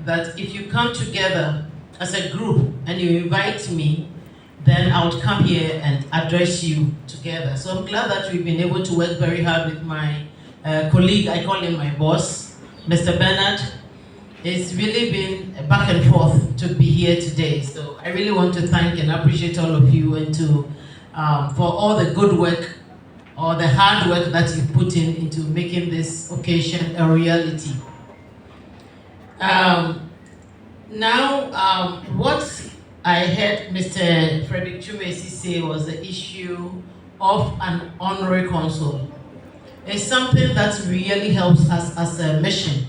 that if you come together as a group and you invite me, then I would come here and address you together. So I'm glad that we've been able to work very hard with my colleague, I call him my boss, Mr. Bernard. It's really been a back and forth to be here today. So I really want to thank and appreciate all of you and to for all the good work or the hard work that you put into making this occasion a reality. What I heard Mr. Frederick Chumesi say was the issue of an honorary consul. It's something that really helps us as a mission.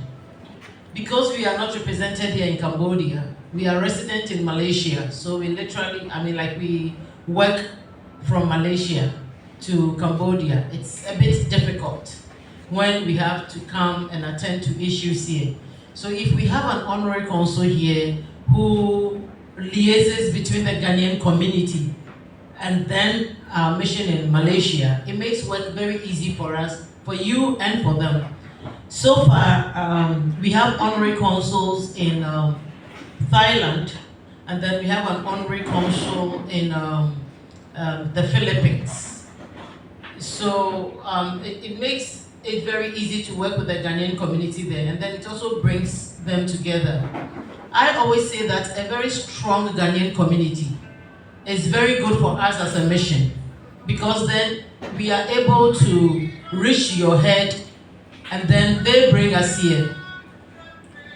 Because we are not represented here in Cambodia, we are resident in Malaysia. So we literally, we work from Malaysia to Cambodia. It's a bit difficult when we have to come and attend to issues here. So if we have an honorary consul here who liaises between the Ghanaian community and then our mission in Malaysia, it makes work very easy for us, for you and for them. So far, we have honorary consuls in Thailand, and then we have an honorary consul in the Philippines. So it makes it very easy to work with the Ghanaian community there, and then it also brings them together. I always say that a very strong Ghanaian community is very good for us as a mission, because then we are able to reach your head and then they bring us here.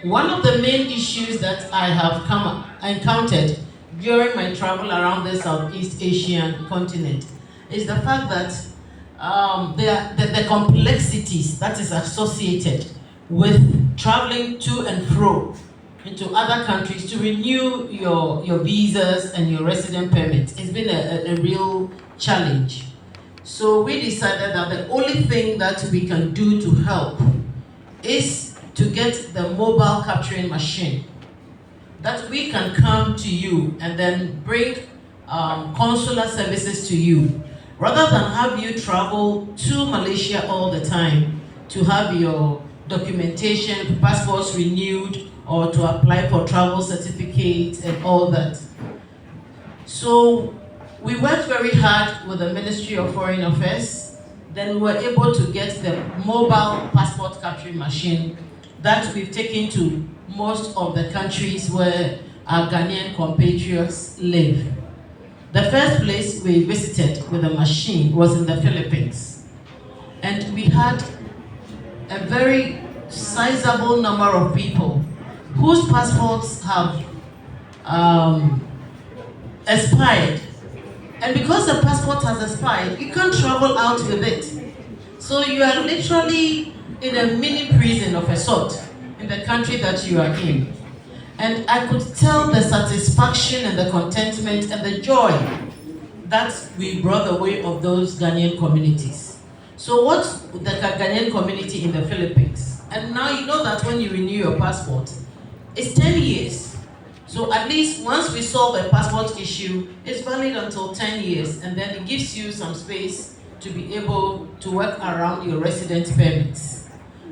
One of the main issues that I have encountered during my travel around the Southeast Asian continent is the fact that the complexities that is associated with traveling to and fro into other countries to renew your visas and your resident permits. It's been a real challenge. So we decided that the only thing that we can do to help is to get the mobile capturing machine, that we can come to you and then bring consular services to you, rather than have you travel to Malaysia all the time to have your documentation, passports renewed, or to apply for travel certificates and all that. So we worked very hard with the Ministry of Foreign Affairs. Then we were able to get the mobile passport capturing machine that we've taken to most of the countries where our Ghanaian compatriots live. The first place we visited with the machine was in the Philippines. And we had a very sizable number of people whose passports have expired. And because the passport has expired, you can't travel out with it. So you are literally in a mini prison of a sort in the country that you are in. And I could tell the satisfaction and the contentment and the joy that we brought the way of those Ghanaian communities. So what's the Ghanaian community in the Philippines? And now you know that when you renew your passport, it's 10 years. So at least once we solve a passport issue, it's valid until 10 years, and then it gives you some space to be able to work around your resident permits.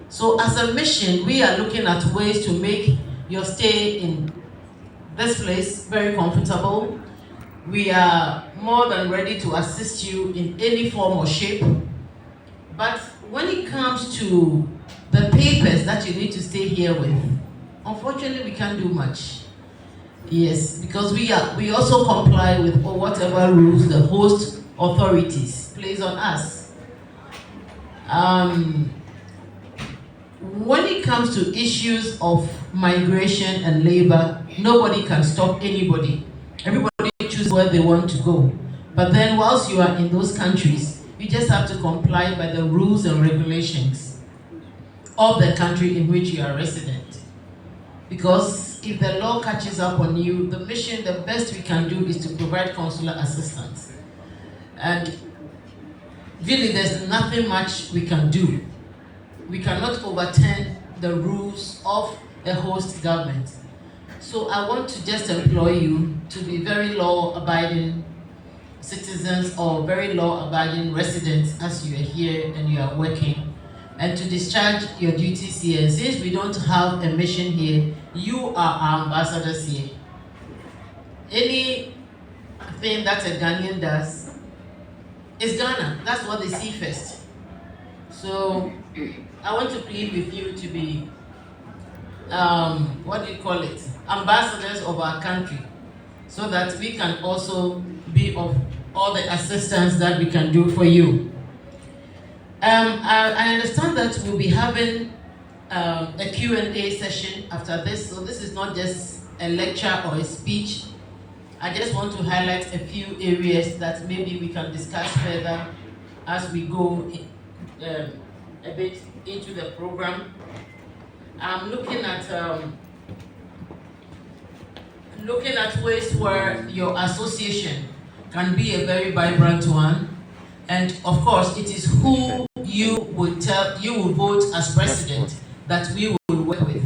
So as a mission, we are looking at ways to make your stay in this place very comfortable. We are more than ready to assist you in any form or shape. But when it comes to the papers that you need to stay here with, unfortunately we can't do much. Yes, because we also comply with whatever rules the host authorities place on us. When it comes to issues of migration and labor, nobody can stop anybody. Everybody chooses where they want to go. But then whilst you are in those countries, you just have to comply by the rules and regulations of the country in which you are resident. Because if the law catches up on you, the mission, the best we can do is to provide consular assistance. And really, there's nothing much we can do. We cannot overturn the rules of a host government. So I want to just employ you to be very law-abiding citizens or very law-abiding residents as you are here and you are working and to discharge your duties here. Since we don't have a mission here, you are our ambassadors here. Anything that a Ghanaian does is Ghana. That's what they see first. So I want to plead with you to be, ambassadors of our country, so that we can also be of all the assistance that we can do for you. I understand that we'll be having a Q&A session after this, so this is not just a lecture or a speech. I just want to highlight a few areas that maybe we can discuss further as we go a bit into the program. I'm looking at ways where your association can be a very vibrant one, and of course it is who you will vote as president that we will work with.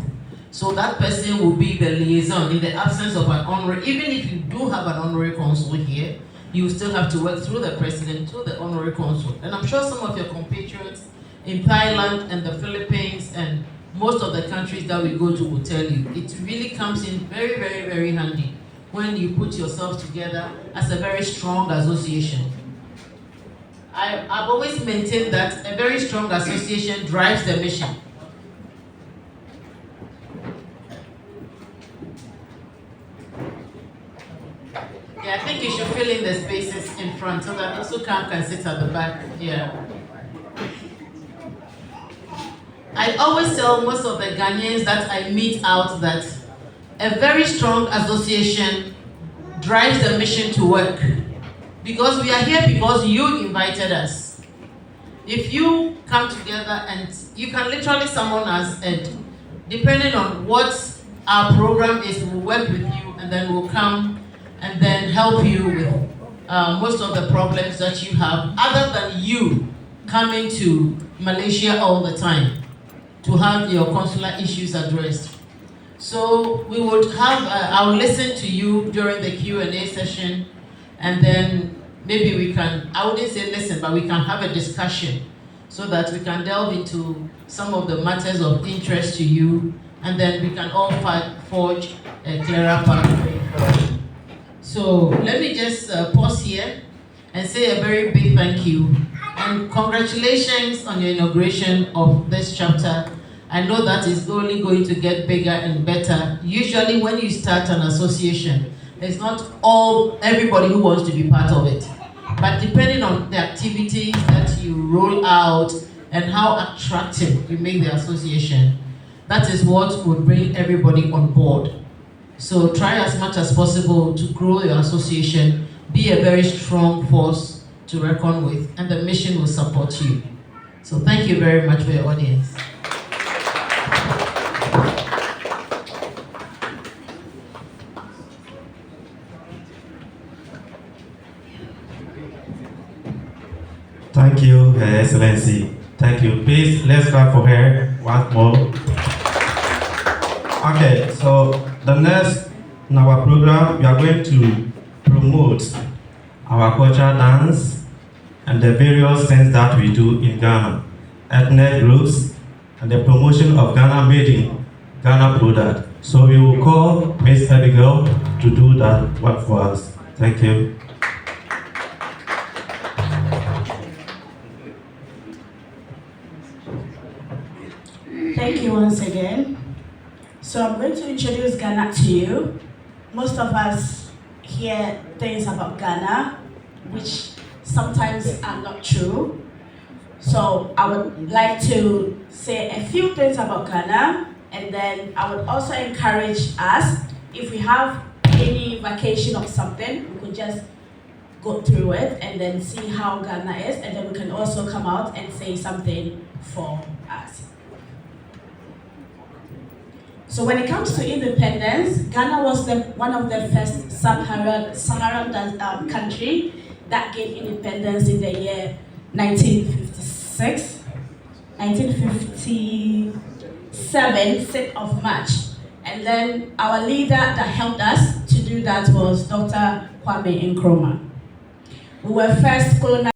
So that person will be the liaison in the absence of an honorary. Even if you do have an honorary consul here, you still have to work through the president to the honorary consul. And I'm sure some of your compatriots in Thailand and the Philippines and most of the countries that we go to will tell you, it really comes in very, very, very handy when you put yourselves together as a very strong association. I've always maintained that a very strong association drives the mission. Yeah, I think you should fill in the spaces in front so that Nsukam can sit at the back. Yeah. I always tell most of the Ghanaians that I meet out that a very strong association drives the mission to work. Because we are here because you invited us. If you come together and you can literally summon us, and depending on what our program is, we'll work with you and then we'll come and then help you with most of the problems that you have, other than you coming to Malaysia all the time to have your consular issues addressed. So we would have, I'll listen to you during the Q&A session, and then maybe we can, I wouldn't say listen, but we can have a discussion so that we can delve into some of the matters of interest to you, and then we can all forge a clearer pathway forward. So let me just pause here and say a very big thank you and congratulations on your inauguration of this chapter. I know that is only going to get bigger and better. Usually when you start an association, it's not everybody who wants to be part of it. But depending on the activities that you roll out and how attractive you make the association, that is what would bring everybody on board. So try as much as possible to grow your association, be a very strong force to reckon with, and the mission will support you. So thank you very much for your audience. Thank you, Her Excellency. Thank you. Please, let's clap for her once more. Okay, so the next in our program, we are going to promote our cultural dance and the various things that we do in Ghana, ethnic groups, and the promotion of Ghana made in Ghana product. So we will call Miss Abigail to do that work for us. Thank you. Thank you once again. So I'm going to introduce Ghana to you. Most of us hear things about Ghana, which sometimes are not true. So I would like to say a few things about Ghana, and then I would also encourage us, if we have any vacation or something, we could just go through it and then see how Ghana is, and then we can also come out and say something for us. So when it comes to independence, Ghana was one of the first Saharan country that gained independence in the year 1957, 6th of March. And then our leader that helped us to do that was Dr. Kwame Nkrumah. We were first colonized